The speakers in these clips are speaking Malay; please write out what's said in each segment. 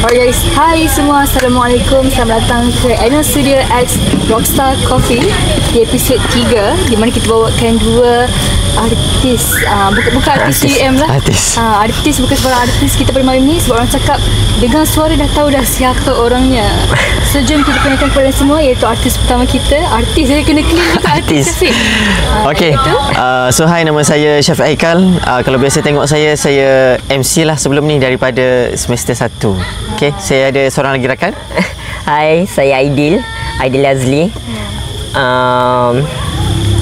Alright guys, hai semua, Assalamualaikum. Selamat datang ke Annual Studio X Rockstar Coffee di episod 3, di mana kita bawakan dua artis, bukan artis UM lah, artis bukan sebarang artis kita pada malam ni, sebab orang cakap dengar suara dah tahu dah siapa orangnya. So jom kita kenalkan kepada semua, iaitu artis pertama kita. Artis saya kena clean juga, artis Syafiq. Okay, so hi, nama saya Syafiq Haikal. Kalau biasa tengok saya MC lah sebelum ni daripada semester 1. Okay, saya ada seorang lagi rakan. Hai, saya Aidil Azli.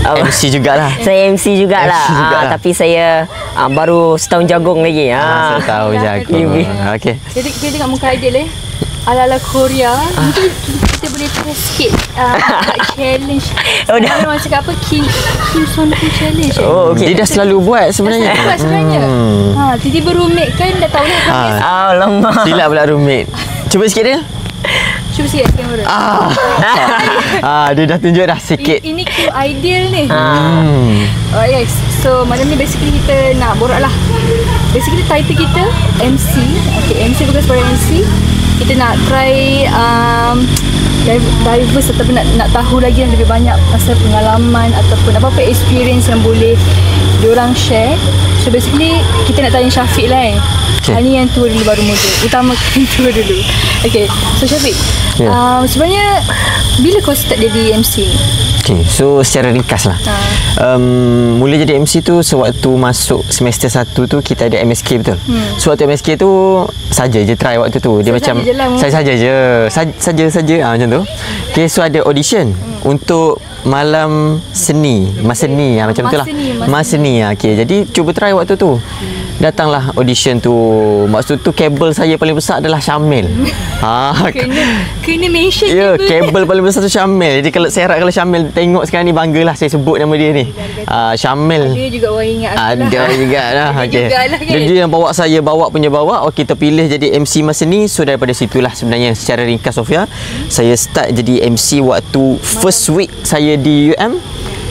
MC jugalah. Saya MC jugalah. Tapi saya baru setahun jagung lagi. Setahun jagung. Okay. Jadi kita tengok muka Aidil ala-ala Korea. Mungkin kita boleh try sikit challenge. Orang cakap apa? Kim Son Hu challenge. Okay. Dia dah selalu buat sebenarnya. Tiba-tiba roommate kan dah tahu lah. Alamak. Silap pula roommate. Cuba sikit dia. Cuba sikit kamera. Dia dah tunjuk dah sikit. Ini Kim Aidil ni. Alright guys. So malam ni basically kita nak borak lah. Basically title kita MC. Okay, MC bukan sebarang MC. Kita nak try diverse ataupun nak tahu lagi yang lebih banyak pasal pengalaman ataupun apa-apa experience yang boleh diorang share. So basically kita nak tanya Syafiq lah Ini yang tua dulu baru muda. Utamakan tua dulu. Okay, so Syafiq, sebenarnya bila kau start jadi MC ni? Okay, so secara ringkas lah. Mula jadi MC tu sewaktu masuk semester 1 tu kita ada MSK, betul? So waktu MSK tu saja je try waktu tu. Dia macam saya saja je. Saja macam tu. Okay, so ada audition untuk malam seni, mas seni macam tu lah. Mas seni. Okay, jadi cuba try waktu tu. Datanglah audition tu. Maksud tu kabel saya paling besar adalah Syamil. Kena mention kabel paling besar tu Syamil. Jadi kalau saya harap kalau Syamil tengok sekarang ni, banggalah saya sebut nama dia ni. Syamil. Ada juga orang ingat aku Ada juga lah. Okay. Dia yang bawa saya bawa. Okay, terpilih jadi MC masa ni. So daripada situlah sebenarnya secara ringkas Sofia, saya start jadi MC waktu first week saya di UM,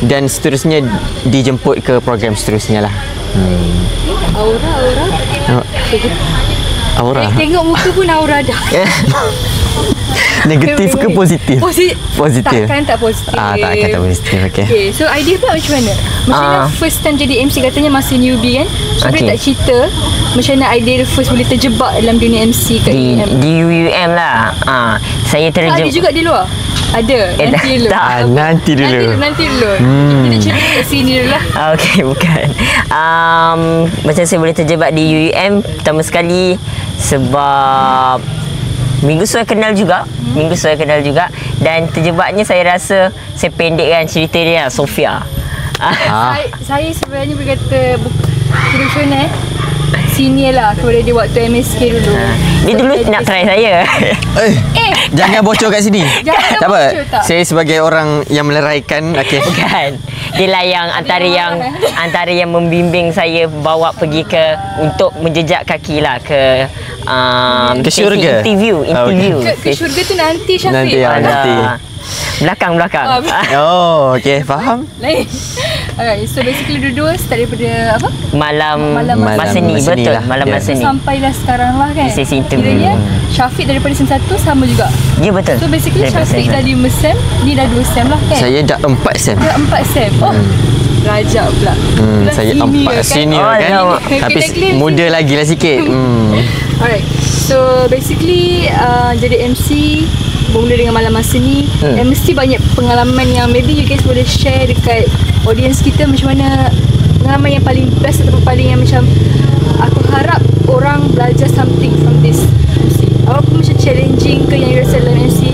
dan seterusnya dijemput ke program seterusnya lah. Aura. Tengok muka pun aura dah. Negatif ke positif? Positif. Takkan tak positif. Takkan tak positif. Okay, so idea pula macam mana? Macam mana first time jadi MC, katanya masih newbie kan? So boleh tak cerita macam mana idea first boleh terjebak dalam dunia MC kat UM? Di UM lah. Saya terjebak. Ada juga di luar? Ada. Nanti dulu. Nanti dulu. Kita nak cerita kat sini dulu lah. Okay, bukan. Macam saya boleh terjebak di UM pertama sekali sebab Minggu saya kenal juga. Dan terjebaknya saya rasa saya pendekkan cerita dia, Sofia. Saya sebenarnya berkata profesional senior lah kepada dia waktu MSK dulu. Dia dulu nak try saya. Jangan bocor kat sini. Tak apa. Saya sebagai orang yang meleraikan. Okay. Bukan. Dia lah yang antara yang membimbing saya bawa pergi untuk menjejak kaki lah ke syurga. Interview. Ke syurga tu nanti Syafiq. Nanti. Belakang. Okay, faham. Alright, so basically dua-dua start daripada apa? Malam seni, betul lah. Malam seni. Sampailah sekarang lah kan. Sesi interview. Kiranya Syafiq daripada sem 1 sama juga. Ya, betul. So basically Syafiq dah 5 sem, dia dah 2 sem lah kan. Saya dah 4 sem. Dah 4 sem. Rajab pula. Saya 4 senior kan. Tapi muda lagi lah sikit. Alright. So basically jadi MC bermula dengan malam masa ni. Mesti banyak pengalaman yang maybe you guys boleh share dekat audience kita, macam mana pengalaman yang paling best atau paling yang macam aku harap orang belajar something from this MC. Apa macam challenging ke yang you rasa dalam MC?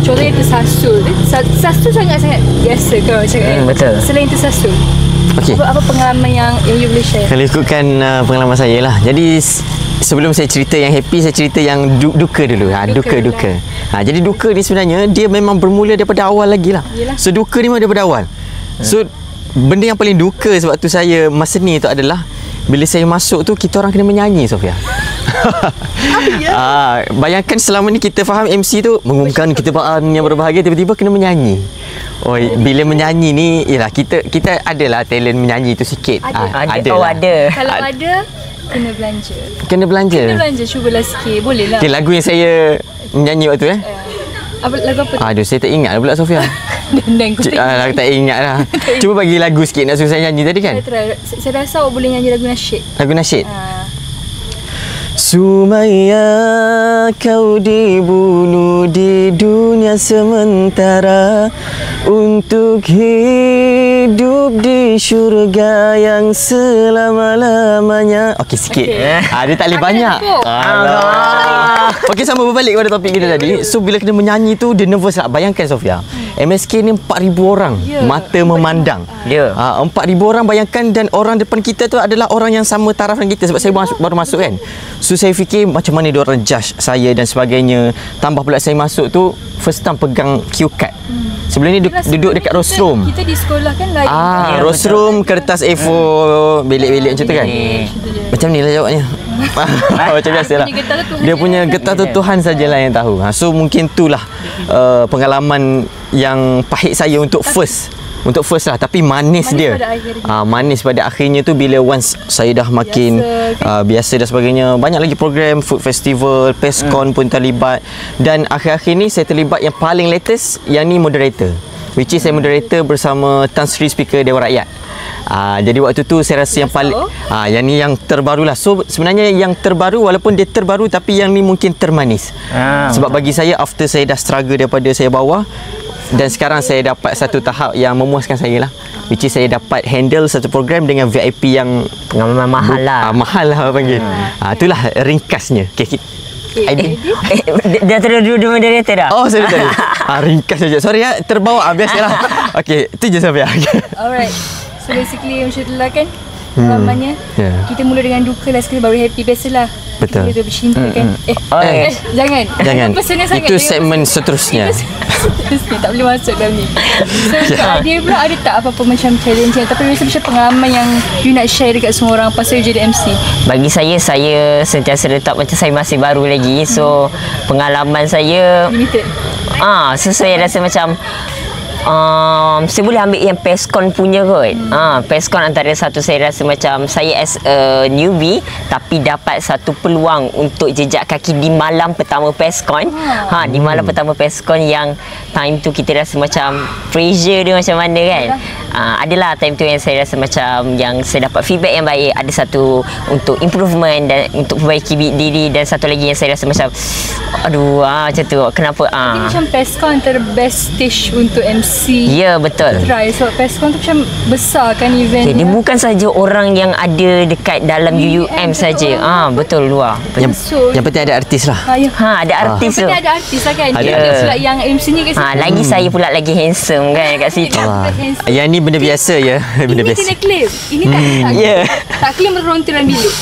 Contohnya tersasul. Tersasul sangat-sangat biasa kalau macam kan. Betul. Selain tersasul, apa pengalaman yang you boleh share? Kalau ikutkan pengalaman saya lah. Jadi sebelum saya cerita yang happy, saya cerita yang duka dulu. Duka. Jadi duka ni sebenarnya dia memang bermula daripada awal lagi lah. So duka ni memang daripada awal. So benda yang paling duka sebab tu saya masa ni tu adalah bila saya masuk tu kita orang kena menyanyi, Sofia. Bayangkan selama ni kita faham MC tu mengumumkan ketibaan yang berbahagia, tiba-tiba kena menyanyi. Bila menyanyi ni, yalah kita adalah talent menyanyi tu sikit. Ada. Kalau ada Kena belanja. Kena belanja. Kena belanja, cubalah sikit. Boleh lah. Okay, lagu yang saya menyanyi waktu Apa lagu apa? Aduh, saya tak ingat pula Sofia. Dan kau Tak ingat lah. Cuba bagi lagu sikit nak suruh saya nyanyi tadi kan. Saya rasa awak boleh nyanyi lagu nasyid. Lagu nasyid. Sumaya, kau dibunuh di dunia sementara untuk hidup di syurga yang selama-lamanya. Okey, sikit. Dia tak boleh banyak. Alah. Okey, sama berbalik kepada topik kita tadi. So, bila kena menyanyi tu, dia nervous lah. Bayangkan Sofia, MSK ni 4,000 orang. Mata memandang. 4,000 orang bayangkan, dan orang depan kita tu adalah orang yang sama taraf dengan kita. Sebab saya baru masuk kan. So saya fikir macam mana dia orang judge saya dan sebagainya. Tambah pula saya masuk tu first time pegang cue card. Sebelum ni duduk dekat rostrum. Kita di sekolah kan lain. Rostrum, kertas A4, belik-belik macam tu kan. Macam ni lah jawabnya. Macam biasa lah. Dia punya getah tu Tuhan sajalah yang tahu. So mungkin itulah pengalaman yang pahit saya untuk first lah, tapi manis dia. Manis pada akhirnya tu bila once saya dah makin biasa dan sebagainya. Banyak lagi program, food festival, PESCON pun terlibat, dan akhir-akhir ni saya terlibat yang paling latest, yang ni moderator, which is saya moderator bersama Tan Sri Speaker Dewan Rakyat. Jadi waktu tu saya rasa yang paling yang ni yang terbaru lah. So sebenarnya yang terbaru, walaupun dia terbaru, tapi yang ni mungkin termanis. Sebab bagi saya, after saya dah struggle daripada saya bawah, dan sekarang saya dapat satu tahap yang memuaskan saya lah, which is saya dapat handle satu program dengan VIP yang pengalaman mahal lah. Mahal lah panggil. Itulah ringkasnya. Okay, dah dua moderator dah? Oh, saya tadi. Ringkas saja. Sorry ya, terbawa. Biasalah. Okey, itu je Sofia. Alright. So basically macam tu lah kan pengalamannya. Kita mula dengan duka lah, sekali baru happy. Biasalah. Betul. Kita bercinta kan. Jangan. Personal sangat. Itu segmen seterusnya. Tak boleh masuk dalam ni. So dia pula ada tak apa-apa macam challenge, tapi macam pengalaman yang you nak share dekat semua orang pasal you jadi MC? Bagi saya sentiasa letak macam saya masih baru lagi. So pengalaman saya limited. So saya rasa macam saya boleh ambil yang PESCON punya kot. PESCON antara satu, saya rasa macam saya as a newbie tapi dapat satu peluang untuk jejak kaki di malam pertama PESCON. Di malam pertama PESCON yang time tu kita rasa macam pressure dia macam mana kan. Adalah time tu yang saya rasa macam yang saya dapat feedback yang baik. Ada satu untuk improvement dan untuk perbaiki diri, dan satu lagi yang saya rasa macam macam tu. Kenapa? Macam PESCON antara best stage untuk MC. Ya, betul. Try. So PESCON tu macam besar kan event. Dia bukan saja orang yang ada dekat dalam UUM saja. Betul, luar. Yang penting ada artis lah. Ada artis tu. Yang penting ada artis lah kan. Dia ada pula yang MC ni kat situ. Lagi saya pula lagi handsome kan kat situ. Yang ni benda biasa ya. Benda biasa. Ini kena claim. Ini tak claim meronta dalam bilik.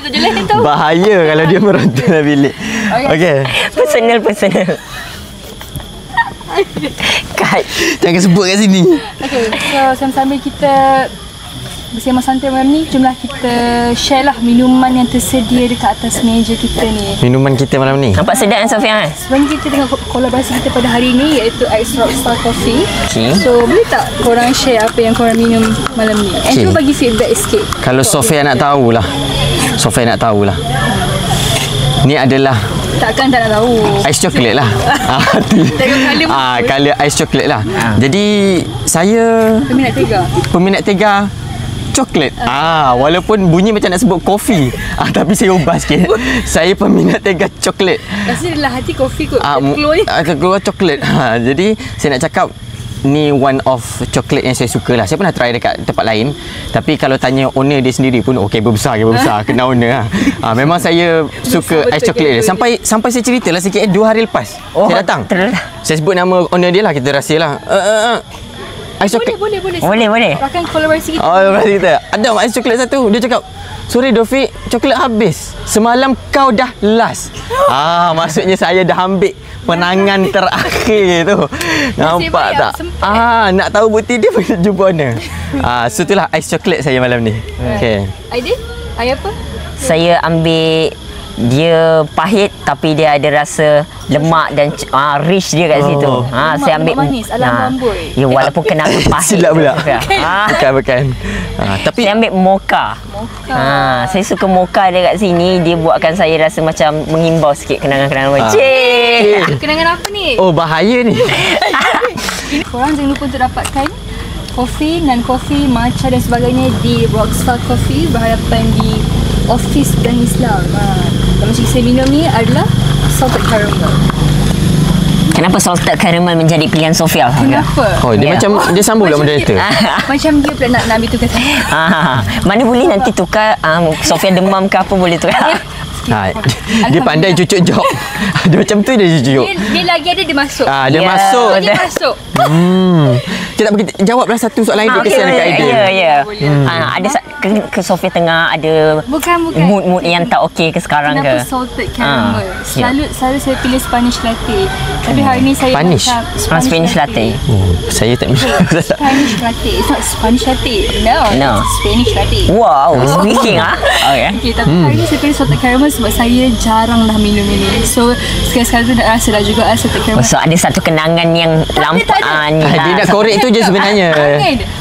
Itu je lah yang tahu. Bahaya kalau dia meronta dalam bilik. Okay. Personal. Kat. Jangan sebut kat sini. Okay, so sambil kita bersama santai malam ni, jomlah kita share lah minuman yang tersedia dekat atas meja kita ni. Minuman kita malam ni nampak sedap kan Sofia? Sebenarnya kita tengok kolaborasi kita pada hari ni, iaitu Ice Rockstar Coffee. Okay. So boleh tak korang share apa yang korang minum malam ni? And cuba bagi feedback sikit. Kalau Sofia nak tahulah. Ni adalah takkan tak nak tahu. Ais coklat lah. Color ais coklat lah. Jadi saya peminat tega coklat. Walaupun bunyi macam nak sebut kopi. Tapi saya ubah sikit. Saya peminat tega coklat. Rasanya dalam hati kopi kot. Keluar coklat. Jadi saya nak cakap ni one of coklat yang saya suka lah. Saya pernah try dekat tempat lain, tapi kalau tanya owner dia sendiri pun berbesar kena owner lah. Memang saya suka ais coklat dia. Sampai saya cerita lah sikit 2 hari lepas saya datang. Saya sebut nama owner dia lah, kita rahsia lah. Ais coklat boleh. Bahkan kolaborasi kita. Kolaborasi kita. Ada ais coklat satu. Dia cakap, "Sorry Dofiq, coklat habis. Semalam kau dah last." Maksudnya saya dah ambil penangan terakhir tu. Nampak tak? Nak tahu bukti dia pun jumpa owner. So itulah ais coklat saya malam ni. Okay. Aidil, apa? Saya ambil dia pahit tapi dia ada rasa lemak dan rich dia kat situ. Saya ambil manis, alam lambut. Ya, walaupun kenangan pahit. Silap pula. Bukan. Tapi saya ambil mocha. Saya suka mocha dia kat sini. Dia buatkan saya rasa macam mengimbau sikit kenangan-kenangan. Kenangan apa ni? Oh, bahaya ni. Korang jangan lupa untuk dapatkan kopi, non-kopi, matcha dan sebagainya di Rockstar Coffee berhadapan di Office Gang Islam. Dan macam saya minum ni adalah salted caramel. Kenapa salted caramel menjadi pilihan Sofia? Kenapa? Oh, dia macam dia sambung pula moderator. Macam dia pula nak ambil tukar saya. Mana boleh nanti tukar Sofia demam ke apa boleh tukar. Dia pandai cucuk jok. Dia macam tu dia cucuk. Dia lagi ada dia masuk. Dia masuk. Dia masuk. Kita bagi jawablah satu soalan dia kesian dekat idea. Ya. Ada ke Sofia tengah ada Bukan. mood yang tak okey ke sekarang ke? Kenapa salted caramel? Selalu saya pilih Spanish latte. Tapi hari ni saya Spanish? Spanish latte. Oh, saya tak minum. Spanish latte. It's not Spanish latte. No. It's Spanish latte. Wow, speaking Okay, tapi hari ni saya pilih salted caramel sebab saya jarang dah minum ini. So, sekali-sekali tu nak rasa dah juga salted caramel. So, ada satu kenangan yang lampak ni. Dia nak korek tu je sebenarnya.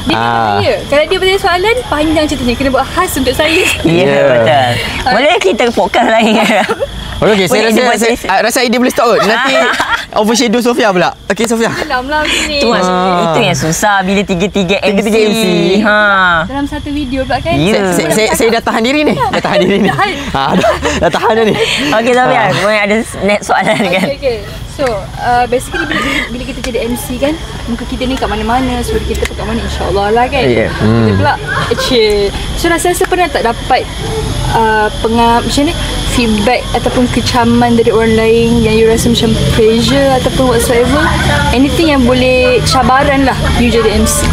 Dia kalau dia bertanya soalan, panjang ceritanya. Kena buat khas untuk saya. Ya, betul. Boleh kita podcast lain. Okey, saya rasa idea boleh stop kot. Nanti overshadow Sofia pula. Okey, Sofia. Dalam ni. Itu yang susah bila tiga-tiga MC. Dalam satu video pula kan. Saya dah tahan diri ni. Dah tahan dah ni. Okey, Sofia, ada next soalan kan? Okay. So, basically bila kita jadi MC kan, muka kita ni kat mana-mana, suara kita kat mana, insyaAllah lah kan. Kita pula so rasa pernah tak dapat macam ni, feedback ataupun kecaman dari orang lain yang you rasa macam pressure ataupun whatsoever, anything yang boleh cabaran lah you jadi MC?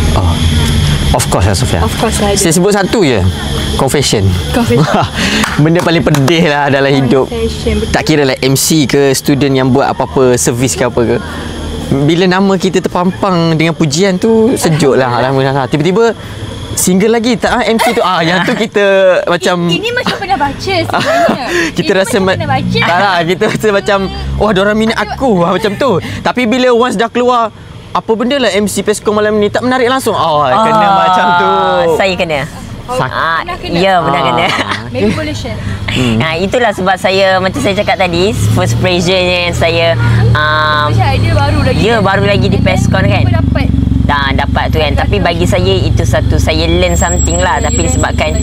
Of course lah, Sofia. Of course lah. Saya sebut satu je. Confession. Benda paling pedih lah dalam hidup. Tak kira lah MC ke, student yang buat apa-apa, servis ke apa ke. Bila nama kita terpampang dengan pujian tu, sejuk lah. Alhamdulillah. Tiba-tiba single lagi tak MC tu. Yang tu kita macam ini macam pernah baca sebenarnya. Kita rasa tak lah, kita rasa macam diorang minat aku macam tu. Tapi bila once dah keluar apa benda lah MC Pesco malam ni tak menarik langsung. Kena macam tu. Saya kena. Kena. Ya, benar kena. Maybe boleh share. Itulah sebab saya macam saya cakap tadi, first pressure yang saya idea baru lagi. Ya, baru lagi di Pescon kan. Dapat tu kan. Tapi bagi saya itu satu saya learn something lah. Tapi disebabkan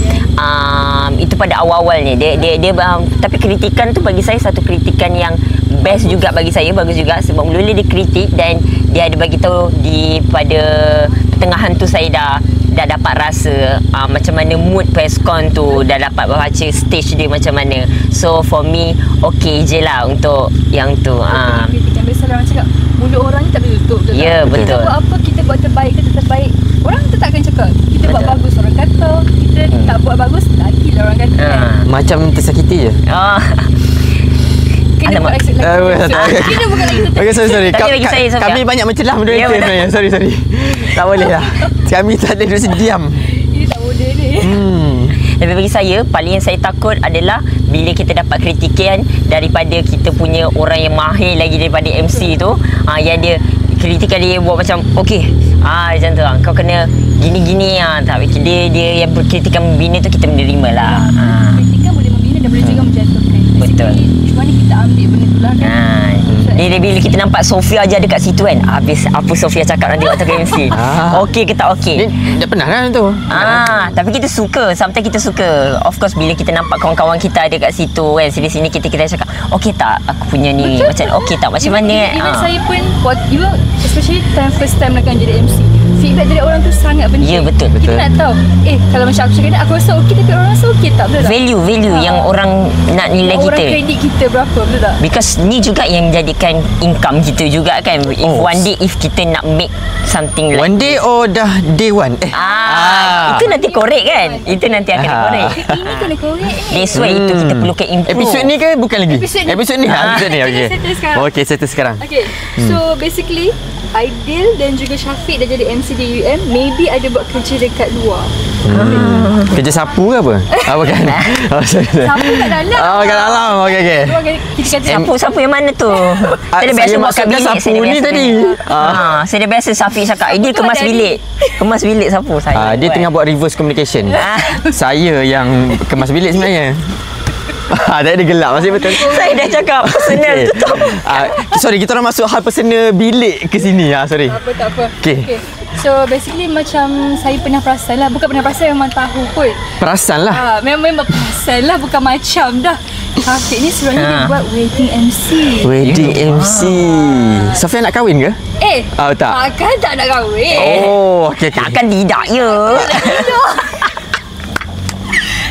itu pada awal-awalnya dia tapi kritikan tu bagi saya satu kritikan yang best juga bagi saya, bagus juga sebab mula-mula dia kritik dan dia ada bagi tahu di pada pertengahan tu saya dah dapat rasa macam mana mood Pescon tu, dah dapat baca stage dia macam mana. So for me okay je lah untuk yang tu. Kritikan biasalah orang cakap mulut orang ni tak boleh tutup. Ya, betul. Kita buat apa, kita buat terbaik ke terbaik, orang tetap akan cakap. Kita buat bagus, orang kata. Kita tak buat bagus, lagi lah orang kata. Macam tersakiti je. Kena buat accept lagi. Kena bukan lagi. Okay, sorry. Kami Kami banyak mencelah benda itu sebenarnya. Sorry. Tak boleh lah. Kami tak boleh duduk sediam. Ini tak boleh ni. Tapi bagi saya, paling yang saya takut adalah bila kita dapat kritikan daripada kita punya orang yang mahir lagi daripada MC tu, yang dia kritikan dia buat macam okey, macam tu kau kena gini-gini tapi dia yang berkritikan membina tu kita menerima lah. Kritikan boleh membina dan boleh juga menjatuhkan. Betul. Cuma ni kita ambil benda tu lah kan. Bila kita nampak Sofia je dekat situ kan, habis apa Sofia cakap nanti waktu ke MC. Okey ke tak okey? Dah pernah kan tu? Tapi kita suka, sometimes kita suka. Of course bila kita nampak kawan-kawan kita ada kat situ kan, sini-sini kita cakap, okey tak aku punya ni? Betul. Macam okey tak? Macam mana kan? Saya pun especially first time nak jadi MC, feedback dari orang tu sangat penting. Ya, betul. Kita nak tahu kalau macam aku cakap aku rasa okey tapi orang rasa okey tak, betul tak? Value yang orang nak nilai kita, orang kredit kita berapa, betul tak? Because ni juga yang jadikan income kita juga kan. If one day if kita nak make something like one day dah day one. Itu nanti korek kan. Itu nanti akan korek. Ini kena korek. That's why itu kita perlukan improve. Episod ni ke bukan lagi? Episod ni. Episod ni. Okey. Settle sekarang. Okey, settle sekarang. Okay. So basically Aidil dan juga Syafiq dah jadi MC di UM, maybe ada buat kerja dekat luar. Kerja sapu ke apa? Apa kan? Sapu kat dalam. Kat dalam. Okey. Kita kata Sapu yang mana tu? Saya dah biasa buat kat bilik. Sapu ni tadi. Saya dah biasa Syafiq cakap, dia kemas bilik. Kemas bilik sapu saya. Dia tengah buat reverse communication. Saya yang kemas bilik sebenarnya. Tak ada gelap masih betul. Saya dah cakap personal tutup. Sorry, kita orang masuk hal personal bilik ke sini. Sorry. Tak apa. Okay. So basically macam saya pernah perasan lah. Bukan pernah perasan, memang tahu pun. Perasan lah. Memang perasan lah, bukan macam dah. Syafiq ni sebenarnya dia buat wedding MC. Wedding MC. Sofia nak kahwin ke? Tak. Takkan tak nak kahwin. Okay. Takkan tidak ya.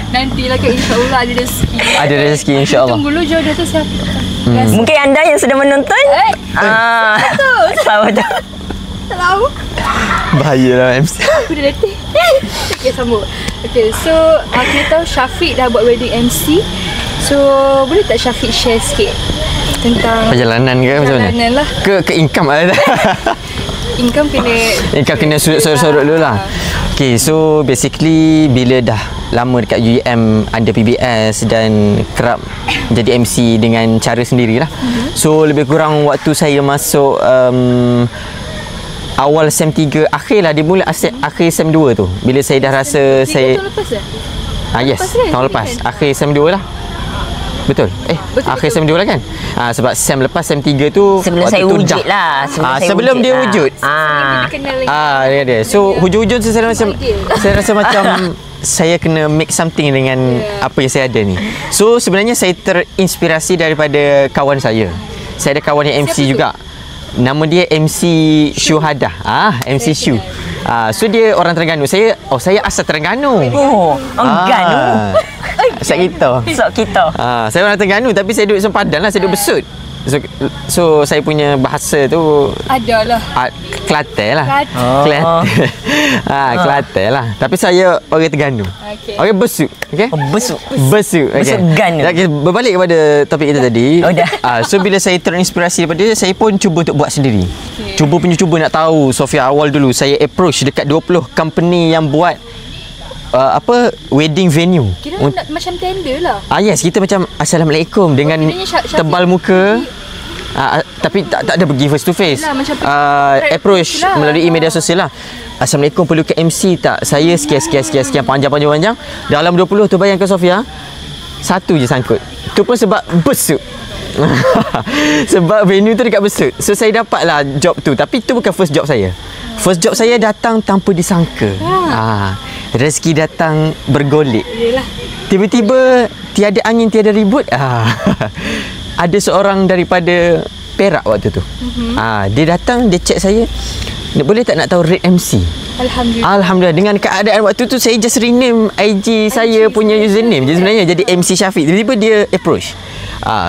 Nantilah ke, insyaAllah ada rezeki. Ada rezeki insyaAllah. Tunggu dulu jodoh tu siapa? Mungkin anda yang sedang menonton. Tahu. Tak tahu. Bahayalah MC. Aku dah letih. Okay, sambung. Okay, so kita tahu Syafiq dah buat wedding MC. So boleh tak Syafiq share sikit tentang perjalanan ke macam mana? Perjalanan lah. Ke income lah. Income kena sorot dulu lah. Okay, so basically bila dah lama dekat UEM under PBS dan kerap jadi MC dengan cara sendirilah. So lebih kurang waktu saya masuk awal SEM 3 akhir lah, dia mula akhir SEM 2 tu. Bila saya dah rasa saya tahun lepas yes, tahun lepas. Akhir SEM 2 lah. Betul. Akhir SEM 2 lah kan? Sebab SEM lepas SEM 3 tu sebelum saya wujud lah. Sebelum dia wujud. Dia. So hujung-hujung tu saya rasa macam saya kena make something dengan apa yang saya ada ni. So sebenarnya saya terinspirasi daripada kawan saya. Saya ada kawan yang MC juga. Nama dia MC Syuhada. MC Syu. So dia orang Terengganu. Saya asal Terengganu. Terengganu. Sok kita. Saya orang Terengganu tapi saya duduk sempadan lah, saya duduk Besut. So saya punya bahasa tu adalah Kelantan lah. Kelantan lah. Tapi saya orang Terengganu. Orang Besut. Okey? Besut. Okey. Okay, berbalik kepada topik kita tadi. So bila saya terinspirasi daripada dia, saya pun cuba untuk buat sendiri. Cuba nak tahu Sofia. Awal dulu saya approach dekat 20 company yang buat wedding venue. Kira macam tender lah. Yes, kita macam Assalamualaikum dengan tebal muka. Tapi tak ada pergi face to face. Approach melalui media sosial lah. Assalamualaikum, perlu ke MC tak? Saya sekian panjang. Dalam 20 tu bayangkan Sofia, satu je sangkut. Tu pun sebab Besut. Sebab venue tu dekat Besut. So saya dapatlah job tu. Tapi tu bukan first job saya. First job saya datang tanpa disangka. Rezeki datang bergolek. Tiba-tiba tiada angin tiada ribut. Ada seorang daripada Perak waktu tu. Dia datang, dia chat saya, boleh tak nak tahu rate MC? Alhamdulillah. Dengan keadaan waktu tu saya just rename IG saya punya username je sebenarnya, jadi MC Syafiq. Tiba-tiba dia approach.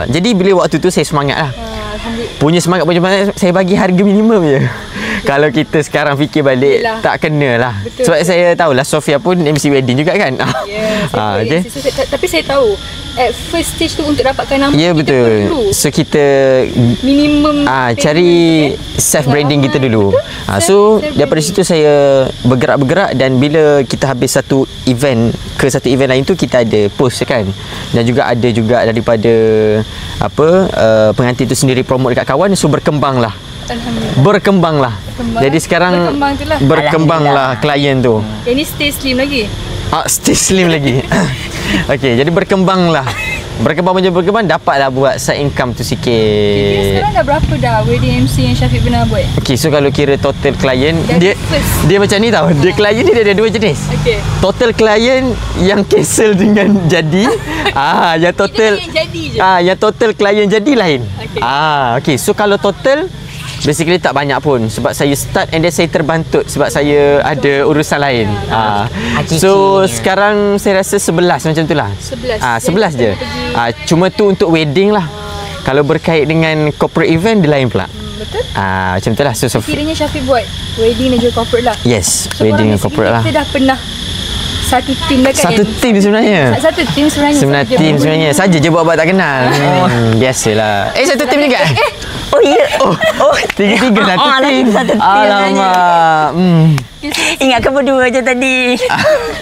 Jadi bila waktu tu saya semangat lah. Punya semangat saya bagi harga minimum je. Kalau kita sekarang fikir balik, tak kena lah. Sebab saya tahulah Sofia pun MC wedding juga kan. Okay. Tapi saya tahu at first stage tu untuk dapatkan nama, betul. So kita minimum cari self branding kita dulu. So daripada situ saya bergerak dan bila kita habis satu event ke satu event lain tu, kita ada post kan. Dan juga ada juga daripada pengantin tu sendiri promote dekat kawan. So berkembanglah. Jadi sekarang berkembanglah klien tu. Ini stay slim lagi. Stay slim lagi. Okey, jadi berkembanglah. Berkembang, dapatlah buat side income tu sikit. Sekarang dah berapa dah wedding MC yang Syafiq pernah buat? Okey, so kalau kira total klien, dia macam ni tau. Dia klien ni dia ada dua jenis. Total klien yang cancel dengan jadi. Yang total yang total klien jadi lain. Okey, so kalau total basically tak banyak pun, sebab saya start and then saya terbantut sebab saya ada urusan lain. So sekarang saya rasa 11 macam tu lah. 11 je. Cuma tu untuk wedding lah. Kalau berkait dengan corporate event, dia lain pula. Betul. Macam tu lah. So kiranya Syafiq buat wedding dan juga corporate lah. Yes, so wedding dan corporate lah. Kita dah pernah satu tim dah kan? Satu tim sebenarnya. Satu tim sebenarnya. Sebenarnya tim sebenarnya. Saja je buat tak kenal. Biasalah. Satu tim juga. Oh ya. Tiga-tiga satu tim. Satu tim. Alamak. Ingatkan berdua je tadi.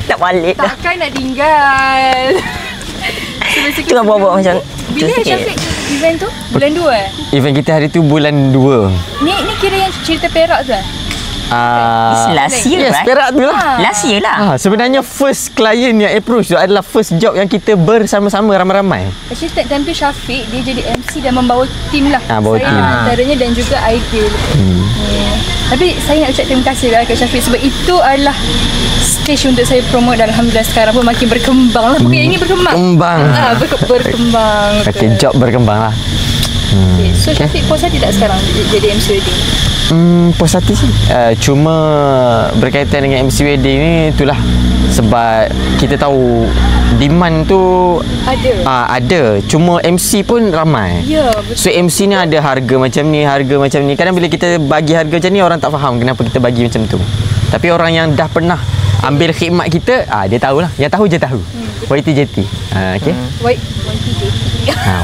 Tak balik dah. Takkan nak tinggal. Tengah buat-buat macam bila Syafiq event tu? Bulan 2 Event kita hari tu bulan 2. Ni kira yang cerita Perak tu Last year Yes, Perak tu lah. Last year lah. Sebenarnya first client yang approach tu adalah first job yang kita bersama-sama ramai-ramai. Actually time tu Syafiq dia jadi MC dan membawa tim lah. Bawa saya tim. antaranya dan juga Aidil. Tapi saya nak ucap terima kasih lah kat Syafiq sebab itu adalah stage untuk saya promote dan Alhamdulillah sekarang pun makin berkembang lah. Bukan ini berkembang. Berkembang. Okay, job berkembang lah. Okay. So Syafiq puas hati tak sekarang jadi MC wedding? Puas hati sih. Cuma berkaitan dengan MC wedding ni itulah sebab kita tahu demand tu ada. Cuma MC pun ramai. Ya, betul. So MC ni ada harga macam ni, harga macam ni. Kadang bila kita bagi harga macam ni orang tak faham kenapa kita bagi macam tu. Tapi orang yang dah pernah ambil khidmat kita, dia tahulah. Yang tahu je tahu. YTJT. Okey.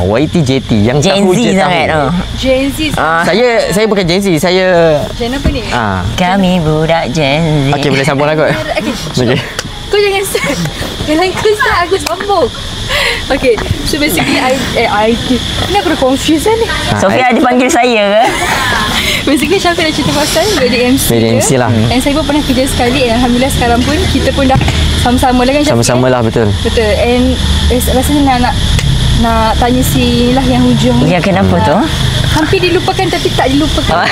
YTJT yang Gen tahu Z je sangat. tahu. Gen Z. Saya bukan Gen Z, saya Gen apa ni? Kami budak Gen Z. Okey, boleh sambung lah kot. Okey. Kau jangan start. Jangan kau start, aku sambung. Okay, so basically ni aku dah confused ni. Sofia ada panggil saya ke? Basically Syafiq dah cerita pasal wedding MC Wedding MC lah. And saya pun pernah kerja sekali. And Alhamdulillah sekarang pun kita pun dah sama-sama lah kan Syafiq? Sama-sama lah, betul. Betul. And rasanya nak tanya si lah yang hujung ni. Ya, kenapa tu? Hampir dilupakan tapi tak dilupakan.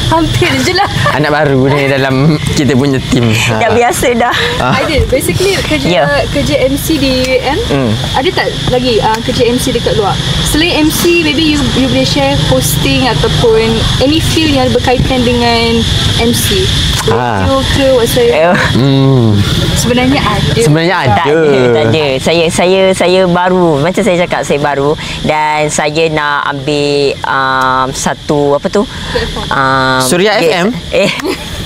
Hampir je lah. Anak baru ni dalam kita punya tim. Dah biasa dah. Aidil, basically kerja MC di UM, ada tak lagi kerja MC dekat luar? Selain MC, maybe you boleh share hosting ataupun any field yang berkaitan dengan MC. Radio ke whatsoever. Sebenarnya ada. Tak ada. Saya baru. Macam saya cakap, saya baru. Dan saya nak ambil satu apa tu? Suria FM?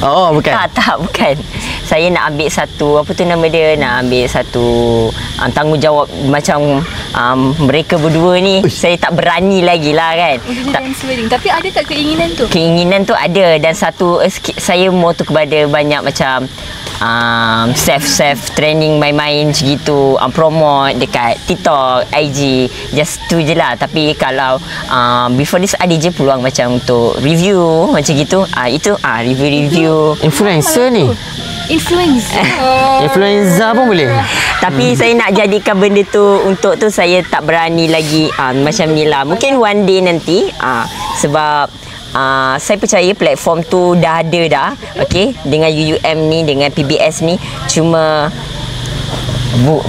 Oh, bukan. Tak, bukan. Saya nak ambil satu, apa tu nama dia? Nak ambil satu tanggungjawab macam mereka berdua ni. Saya tak berani lagi lah kan. Tapi ada tak keinginan tu? Keinginan tu ada. Dan satu, saya mau tu kepada banyak macam self training main-main gitu, promote dekat TikTok, IG, just tu je lah. Tapi kalau before this ada je peluang macam untuk review macam gitu, itu review influencer ni. Influencer pun boleh. Tapi saya nak jadikan benda tu, untuk tu saya tak berani lagi macam ni lah. Mungkin one day nanti sebab saya percaya platform tu dah ada dah, okey, dengan UUM ni, dengan PBS ni, cuma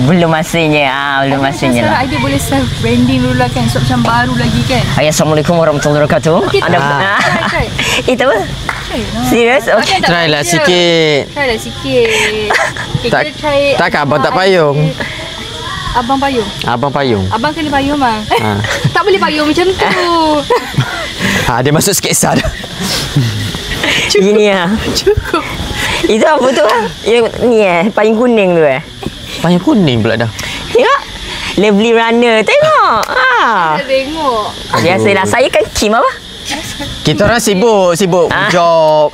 belum masanya. Belum masanya lah. Idea boleh self branding dulu lah kan, sebab macam baru lagi kan. Assalamualaikum warahmatullahi wabarakatuh. Try. Itu apa? Serius? Okay. Try lah sikit. Okay, Tak, kita try. takkan abang tak payung. Abang payung. Abang kena payung bang. Tak boleh payung macam tu. Dia masuk sketsa dah. Gini lah. Cukup. Itu apa tu lah? Yang ni payung kuning tu Payung kuning pula dah. Tengok. Lovely Runner. Tengok. Tengok. Biasalah. Saya kan Kim apa? Kita orang sibuk job.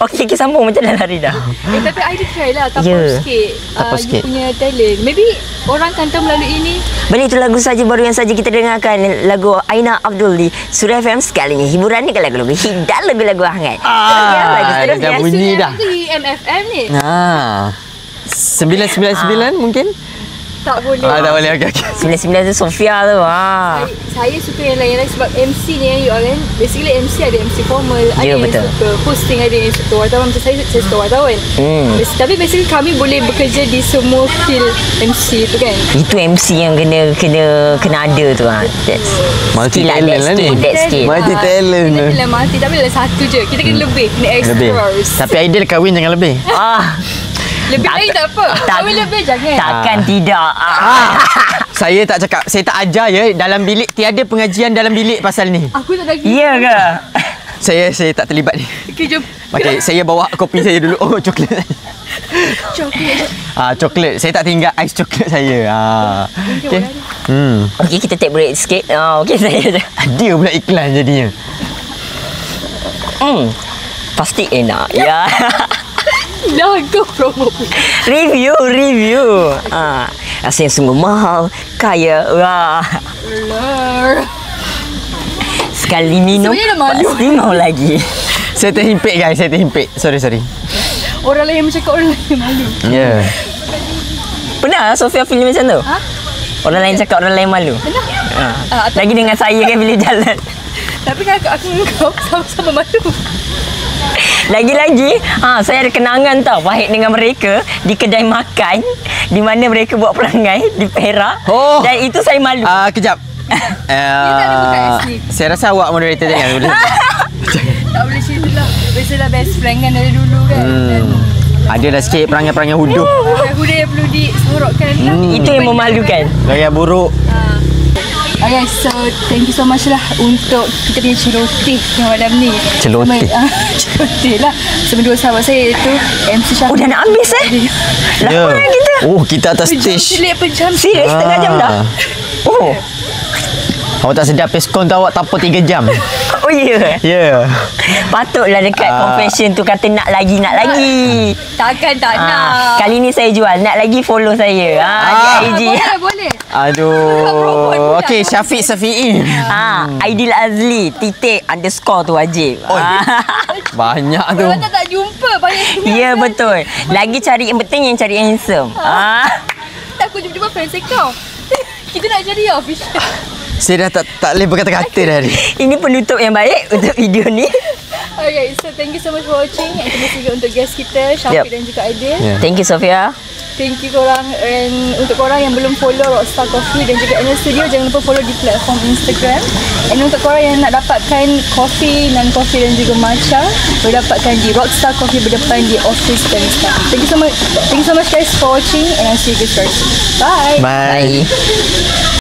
Okey, kita sambung macam dah lari dah. Tapi I try lah tapau sikit. You punya talent. Maybe orang akan tahu melalui ini. Benda itu lagu saja baru yang saja kita dengarkan, lagu Aina Abdul di Suria FM. Sekalinya hiburan ni kan lagu-lagu hit dan lagu-lagu hangat. Dah bunyi dah. Itu MFM ni. 999 mungkin? Tak boleh. Tak boleh. Okey. 99 tu Sofia tu. Saya suka yang lain-lain sebab MC ni you all kan. Basically MC ada MC formal, ada yang suka hosting, ada yang suka wartawan. Macam saya suka wartawan. Tapi basically kami boleh bekerja di semua field MC tu kan. Itu MC yang kena ada tu Multi talent lah ni. Multi talent. Kita multi tapi lah satu je. Kita kena lebih, kena explore. Tapi ideal kahwin jangan lebih. Lebih lagi tak apa. Kahwin lebih jangan. Takkan tidak. Saya tak cakap, saya tak ajar dalam bilik, tiada pengajian dalam bilik pasal ni. Aku tak lagi. Ya ke? Saya tak terlibat ni. Okay, jom. Okey, saya bawa kopi saya dulu. Oh, coklat. Coklat. Saya tak tinggal ais coklat saya. Okey. Okey, kita take break sikit. Okey, saya. Dia pula iklan jadinya. Pasti enak. Ya. Dah kau promo. Review. Rasa yang sungguh mahal. Kaya. Wah. Sekali minum Sebenarnya dah malu. pasti mau lagi. Saya terhimpit guys, saya terhimpit. Sorry. Orang lain yang bercakap orang lain malu. Ya. Pernah Sofia feel macam tu? Ha? Orang lain cakap orang lain malu. Pernah. Lagi dengan saya kan bila jalan. Tapi kan aku dengan kau sama-sama malu. Lagi-lagi, saya ada kenangan tau Wahid dengan mereka di kedai makan di mana mereka buat perangai di Perak. Oh. Dan itu saya malu. Kejap. tak ada buka asli. Saya rasa awak moderator jangan. Tak boleh cerita lah. Biasalah best friend kan dari dulu kan. Dan Ada dah sikit perangai-perangai huduh. Huda yang perlu disorokkan lah. Itu yang memalukan. Gaya buruk. Okay, so thank you so much lah untuk kita punya celoteh yang malam ni. Celoteh? Celoteh lah. Sama dua sahabat saya iaitu MC Syafiq. Oh, dah nak habis Lama kita. Oh, kita atas stage. Pejam. Serius setengah jam dah? Oh. Awak tak sedap peskon tu awak tanpa 3 jam. Oh ya. Ya. Patutlah dekat confession tu kata nak lagi. Takkan tak nak. Kali ni saya jual. Nak lagi follow saya. IG. Boleh. Aduh. Okey, Syafiq Safi'i. Aidil Azli __ tu wajib. Banyak tu. Kalau tak jumpa banyak. Ya, betul. Lagi cari yang penting yang cari yang handsome. Tak aku jumpa fans kau. Kita nak cari official. Saya dah tak boleh berkata-kata dah ni. Ini penutup yang baik untuk video ni. Okay, so thank you so much for watching. And terima kasih juga untuk guest kita, Syafiq dan juga Aidil. Thank you, Sofia. Thank you korang. And untuk korang yang belum follow Rockstar Coffee dan juga Anil Studio, jangan lupa follow di platform Instagram. And untuk korang yang nak dapatkan kopi, non-coffee dan juga matcha, boleh dapatkan di Rockstar Coffee berdepan di Office dan Star. Thank you so much guys for watching, and I'll see you guys very soon. Bye. Bye. Bye.